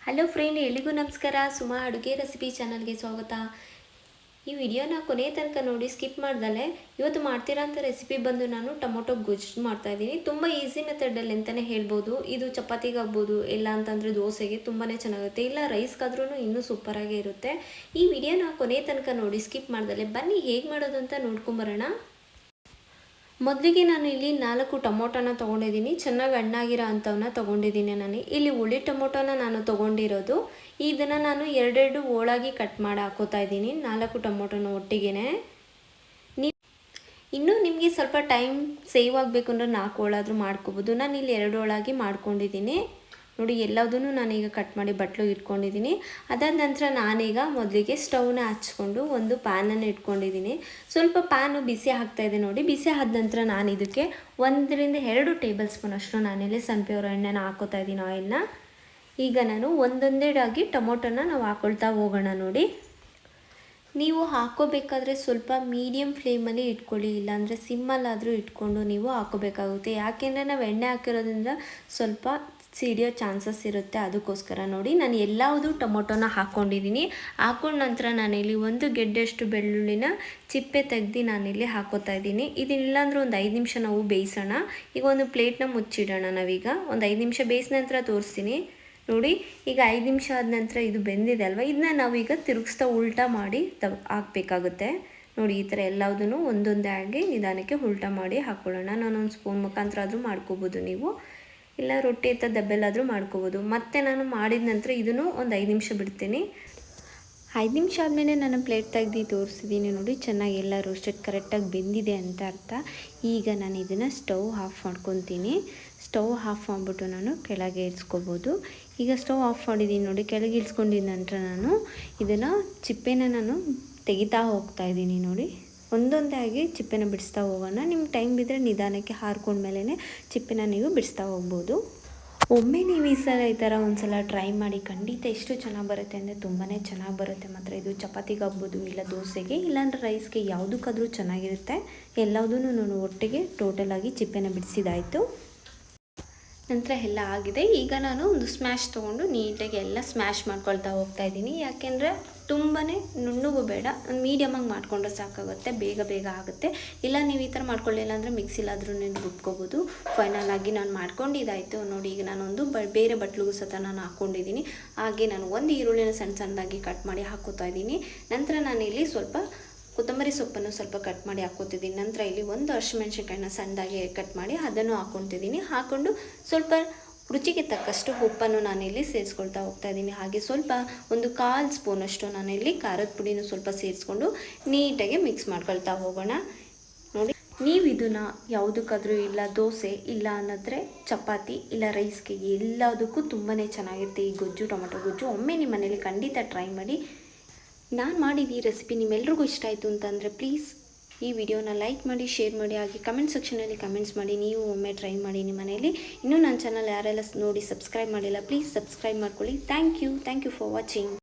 Hello friend, ಎಲ್ಲಿಗೂ ನಮಸ್ಕಾರ. ಸುಮಾ ಅಡುಗೆ ರೆಸಿಪಿ ಚಾನಲ್ಗೆ ಸ್ವಾಗತ. ಈ ವಿಡಿಯೋನ ಕೊನೆಯ ತನಕ ನೋಡಿ, ಸ್ಕಿಪ್ ಮಾಡ್ದಲೆ. ಇವತ್ತು ಮಾಡ್ತಿರೋಂಥ ರೆಸಿಪಿ ಬಂದು ನಾನು ಟೊಮೊಟೊ ಗೊಜ್ಜು ಮಾಡ್ತಾಯಿದ್ದೀನಿ. ತುಂಬ ಈಸಿ ಮೆಥಡಲ್ಲಿ ಅಂತಲೇ ಹೇಳ್ಬೋದು. ಇದು ಚಪಾತಿಗಾಗ್ಬೋದು, ಇಲ್ಲ ಅಂತಂದರೆ ದೋಸೆಗೆ ತುಂಬಾ ಚೆನ್ನಾಗುತ್ತೆ, ಇಲ್ಲ ರೈಸ್ಗಾದ್ರೂ ಇನ್ನೂ ಸೂಪರಾಗೇ ಇರುತ್ತೆ. ಈ ವಿಡಿಯೋನ ಕೊನೆಯ ತನಕ ನೋಡಿ, ಸ್ಕಿಪ್ ಮಾಡ್ದಲೆ. ಬನ್ನಿ ಹೇಗೆ ಮಾಡೋದು ಅಂತ ನೋಡ್ಕೊಂಬರೋಣ. ಮೊದಲಿಗೆ ನಾನು ಇಲ್ಲಿ 4 ಟೊಮೊಟೊನ ತೊಗೊಂಡಿದ್ದೀನಿ. ಚೆನ್ನಾಗಿ ಹಣ್ಣಾಗಿರೋ ಅಂಥವನ್ನ ತೊಗೊಂಡಿದ್ದೀನಿ. ನಾನು ಇಲ್ಲಿ ಹುಳಿ ಟೊಮೊಟೊನ ನಾನು ತೊಗೊಂಡಿರೋದು. ಇದನ್ನು ನಾನು ಎರಡೆರಡು ಹೋಳಾಗಿ ಕಟ್ ಮಾಡಿ ಹಾಕೋತಾ ಇದ್ದೀನಿ, 4 ಟೊಮೊಟೊನ ಒಟ್ಟಿಗೆ. ಇನ್ನೂ ನಿಮಗೆ ಸ್ವಲ್ಪ ಟೈಮ್ ಸೇವ್ ಆಗಬೇಕು ಅಂದರೆ 4 ಹೋಳಾದರೂ ಮಾಡ್ಕೋಬೋದು. ನಾನು ಇಲ್ಲಿ 2 ಹೋಳಾಗಿ ಮಾಡ್ಕೊಂಡಿದ್ದೀನಿ. ನೋಡಿ, ಎಲ್ಲದನ್ನು ನಾನೀಗ ಕಟ್ ಮಾಡಿ ಬಟ್ಲು ಇಟ್ಕೊಂಡಿದ್ದೀನಿ. ಅದಾದ ನಂತರ ನಾನೀಗ ಮೊದಲಿಗೆ ಸ್ಟವ್ನ ಹಚ್ಕೊಂಡು ಒಂದು ಪ್ಯಾನನ್ನು ಇಟ್ಕೊಂಡಿದ್ದೀನಿ. ಸ್ವಲ್ಪ ಪ್ಯಾನು ಬಿಸಿ ಆಗ್ತಾಯಿದೆ ನೋಡಿ. ಬಿಸಿ ಆದ ನಂತರ ನಾನು ಇದಕ್ಕೆ 1 ರಿಂದ 2 ಟೇಬಲ್ ಸ್ಪೂನ್ ಅಷ್ಟು ನಾನಿಲ್ಲಿ ಸನ್ಫ್ಲವರ್ ಎಣ್ಣೆನ ಹಾಕೋತಾ ಇದ್ದೀನಿ, ಆಯಿಲ್ನ. ಈಗ ನಾನು ಒಂದೊಂದೇದಾಗಿ ಟೊಮೊಟೊನ ನಾವು ಹಾಕ್ಕೊಳ್ತಾ ಹೋಗೋಣ. ನೋಡಿ, ನೀವು ಹಾಕೋಬೇಕಾದ್ರೆ ಸ್ವಲ್ಪ ಮೀಡಿಯಮ್ ಫ್ಲೇಮಲ್ಲಿ ಇಟ್ಕೊಳ್ಳಿ, ಇಲ್ಲಾಂದರೆ ಸಿಮ್ಮಲ್ಲಾದರೂ ಇಟ್ಕೊಂಡು ನೀವು ಹಾಕೋಬೇಕಾಗುತ್ತೆ. ಯಾಕೆಂದರೆ ನಾವು ಎಣ್ಣೆ ಹಾಕಿರೋದ್ರಿಂದ ಸ್ವಲ್ಪ ಸಿಡಿಯೋ ಚಾನ್ಸಸ್ ಇರುತ್ತೆ, ಅದಕ್ಕೋಸ್ಕರ. ನೋಡಿ, ನಾನು ಎಲ್ಲವುದು ಟೊಮೊಟೊನ ಹಾಕ್ಕೊಂಡಿದ್ದೀನಿ. ಹಾಕೊಂಡ ನಂತರ ನಾನಿಲ್ಲಿ 1 ಗೆಡ್ಡೆಯಷ್ಟು ಬೆಳ್ಳುಳ್ಳಿನ ಚಿಪ್ಪೆ ತೆಗೆದು ನಾನಿಲ್ಲಿ ಹಾಕೋತಾ ಇದ್ದೀನಿ. ಇದಿಲ್ಲಾಂದರೆ ಒಂದು 5 ನಿಮಿಷ ನಾವು ಬೇಯಿಸೋಣ. ಈಗ ಒಂದು ಪ್ಲೇಟ್ನ ಮುಚ್ಚಿಡೋಣ. ನಾವೀಗ ಒಂದು 5 ನಿಮಿಷ ಬೇಯಿಸಿದ ನಂತರ ತೋರಿಸ್ತೀನಿ. ನೋಡಿ, ಈಗ 5 ನಿಮಿಷ ಆದ ನಂತರ ಇದು ಬೆಂದಿದೆ ಅಲ್ವಾ, ಇದನ್ನ ನಾವೀಗ ತಿರುಗಿಸ್ತಾ ಉಲ್ಟಾ ಮಾಡಿ ಹಾಕಬೇಕಾಗುತ್ತೆ. ನೋಡಿ, ಈ ಥರ ಎಲ್ಲದನ್ನು ಒಂದೊಂದೇ ಆಗಿ ನಿಧಾನಕ್ಕೆ ಉಲ್ಟಾ ಮಾಡಿ ಹಾಕ್ಕೊಳ್ಳೋಣ. ನಾನೊಂದು ಸ್ಪೂನ್ ಮುಖಾಂತರ ಆದರೂ ಮಾಡ್ಕೋಬೋದು ನೀವು, ಇಲ್ಲ ರೊಟ್ಟಿ ಎತ್ತ ದಬ್ಬೆಲ್ಲಾದರೂ ಮಾಡ್ಕೋಬೋದು. ಮತ್ತು ನಾನು ಮಾಡಿದ ನಂತರ ಇದನ್ನು ಒಂದು 5 ನಿಮಿಷ ಬಿಡ್ತೀನಿ. 5 ನಿಮಿಷ ಆದಮೇಲೆ ನಾನು ಪ್ಲೇಟ್ ತೆಗೆದು ತೋರಿಸಿದ್ದೀನಿ. ನೋಡಿ, ಚೆನ್ನಾಗಿ ಎಲ್ಲ ರೋಸ್ಟೆಡ್ ಕರೆಕ್ಟಾಗಿ ಬೆಂದಿದೆ ಅಂತ ಅರ್ಥ. ಈಗ ನಾನು ಇದನ್ನು ಸ್ಟವ್ ಆಫ್ ಮಾಡ್ಕೊತೀನಿ. ಸ್ಟವ್ ಆಫ್ ಮಾಡಿಬಿಟ್ಟು ನಾನು ಕೆಳಗೆ ಇಳಿಸ್ಕೋಬೋದು. ಈಗ ಸ್ಟವ್ ಆಫ್ ಮಾಡಿದ್ದೀನಿ ನೋಡಿ. ಕೆಳಗೆ ಇಳಿಸ್ಕೊಂಡಿದ್ದ ನಂತರ ನಾನು ಇದನ್ನು ಚಿಪ್ಪೆನ ನಾನು ತೆಗಿತಾ ಹೋಗ್ತಾಯಿದ್ದೀನಿ. ನೋಡಿ, ಒಂದೊಂದೇ ಆಗಿ ಚಿಪ್ಪೆನ ಬಿಡಿಸ್ತಾ ಹೋಗೋಣ. ನಿಮ್ಗೆ ಟೈಮ್ ಬಿದ್ದರೆ ನಿಧಾನಕ್ಕೆ ಹಾರ್ಕೊಂಡ್ಮೇಲೆ ಚಿಪ್ಪೆನ ನೀವು ಬಿಡಿಸ್ತಾ ಹೋಗ್ಬೋದು. ಒಮ್ಮೆ ನೀವು ಈ ಸಲ ಈ ಥರ ಒಂದು ಸಲ ಟ್ರೈ ಮಾಡಿ, ಖಂಡಿತ ಎಷ್ಟು ಚೆನ್ನಾಗಿ ಬರುತ್ತೆ ಅಂದರೆ ತುಂಬಾ ಚೆನ್ನಾಗಿ ಬರುತ್ತೆ ಮಾತ್ರ. ಇದು ಚಪಾತಿಗೆ ಆಗ್ಬೋದು, ಇಲ್ಲ ದೋಸೆಗೆ, ಇಲ್ಲಾಂದ್ರೆ ರೈಸ್ಗೆ, ಯಾವುದಕ್ಕಾದರೂ ಚೆನ್ನಾಗಿರುತ್ತೆ. ಎಲ್ಲದೂ ನಾನು ಒಟ್ಟಿಗೆ ಟೋಟಲಾಗಿ ಚಿಪ್ಪೆನ ಬಿಡಿಸಿದಾಯಿತು. ನಂತರ ಎಲ್ಲ ಆಗಿದೆ. ಈಗ ನಾನು ಒಂದು ಸ್ಮ್ಯಾಶ್ ತೊಗೊಂಡು ನೀಟಾಗಿ ಎಲ್ಲ ಸ್ಮ್ಯಾಶ್ ಮಾಡ್ಕೊಳ್ತಾ ಹೋಗ್ತಾಯಿದ್ದೀನಿ. ಯಾಕೆಂದರೆ ತುಂಬಾ ನುಣ್ಣಗೂ ಬೇಡ, ಮೀಡಿಯಮಾಗಿ ಮಾಡಿಕೊಂಡ್ರೆ ಸಾಕಾಗುತ್ತೆ, ಬೇಗ ಬೇಗ ಆಗುತ್ತೆ. ಇಲ್ಲ ನೀವು ಈ ಥರ ಮಾಡ್ಕೊಳ್ಳಿಲ್ಲ ಅಂದರೆ ಮಿಕ್ಸಿಲಾದ್ರೂ ರುಬ್ಕೋಬೋದು. ಫೈನಲ್ ಆಗಿ ನಾನು ಮಾಡ್ಕೊಂಡಿದ್ದಾಯಿತು ನೋಡಿ. ಈಗ ನಾನೊಂದು ಬೇರೆ ಬಟ್ಲಿಗೂ ಸಹ ನಾನು ಹಾಕ್ಕೊಂಡಿದ್ದೀನಿ. ಹಾಗೆ ನಾನು ಒಂದು ಈರುಳ್ಳಿನ ಸಣ್ಣ ಸಣ್ಣದಾಗಿ ಕಟ್ ಮಾಡಿ ಹಾಕೋತಾ ಇದ್ದೀನಿ. ನಂತರ ನಾನಿಲ್ಲಿ ಸ್ವಲ್ಪ ಕೊತ್ತಂಬರಿ ಸೊಪ್ಪನ್ನು ಸ್ವಲ್ಪ ಕಟ್ ಮಾಡಿ ಹಾಕ್ಕೊತಿದ್ದೀನಿ. ನಂತರ ಇಲ್ಲಿ ಒಂದು ಹಸಿಮೆಣ್ಸಿನ್ಕಾಯಿನ ಸಣ್ಣದಾಗಿ ಕಟ್ ಮಾಡಿ ಅದನ್ನು ಹಾಕ್ಕೊತಿದ್ದೀನಿ. ಹಾಕ್ಕೊಂಡು ಸ್ವಲ್ಪ ರುಚಿಗೆ ತಕ್ಕಷ್ಟು ಉಪ್ಪನ್ನು ನಾನಿಲ್ಲಿ ಸೇರಿಸ್ಕೊಳ್ತಾ ಹೋಗ್ತಾಯಿದ್ದೀನಿ. ಹಾಗೆ ಸ್ವಲ್ಪ ಒಂದು 1/4 ಸ್ಪೂನಷ್ಟು ನಾನಿಲ್ಲಿ ಖಾರದ ಪುಡಿನೂ ಸ್ವಲ್ಪ ಸೇರಿಸ್ಕೊಂಡು ನೀಟಾಗಿ ಮಿಕ್ಸ್ ಮಾಡ್ಕೊಳ್ತಾ ಹೋಗೋಣ. ನೋಡಿ, ನೀವು ಇದನ್ನು ಯಾವುದಕ್ಕಾದರೂ, ಇಲ್ಲ ದೋಸೆ, ಇಲ್ಲ ಅನ್ನೋದ್ರೆ ಚಪಾತಿ, ಇಲ್ಲ ರೈಸ್ಗೆ, ಎಲ್ಲದಕ್ಕೂ ತುಂಬಾ ಚೆನ್ನಾಗಿರುತ್ತೆ ಈ ಗೊಜ್ಜು, ಟೊಮೊಟೊ ಗೊಜ್ಜು. ಒಮ್ಮೆ ನಿಮ್ಮ ಮನೇಲಿ ಖಂಡಿತ ಟ್ರೈ ಮಾಡಿ. ನಾನು ಮಾಡಿದ ಈ ರೆಸಿಪಿ ನಿಮ್ಮೆಲ್ರಿಗೂ ಇಷ್ಟ ಆಯಿತು ಅಂತಂದರೆ ಪ್ಲೀಸ್ ಈ ವಿಡಿಯೋನ ಲೈಕ್ ಮಾಡಿ, ಶೇರ್ ಮಾಡಿ, ಹಾಗೆ ಕಮೆಂಟ್ ಸೆಕ್ಷನಲ್ಲಿ ಕಮೆಂಟ್ಸ್ ಮಾಡಿ. ನೀವು ಒಮ್ಮೆ ಟ್ರೈ ಮಾಡಿ ನಿಮ್ಮ ಮನೆಯಲ್ಲಿ. ಇನ್ನೂ ನನ್ನ ಚಾನಲ್ ಯಾರೆಲ್ಲ ನೋಡಿ ಸಬ್ಸ್ಕ್ರೈಬ್ ಮಾಡಿಲ್ಲ, ಪ್ಲೀಸ್ ಸಬ್ಸ್ಕ್ರೈಬ್ ಮಾಡ್ಕೊಳ್ಳಿ. Thank you for watching.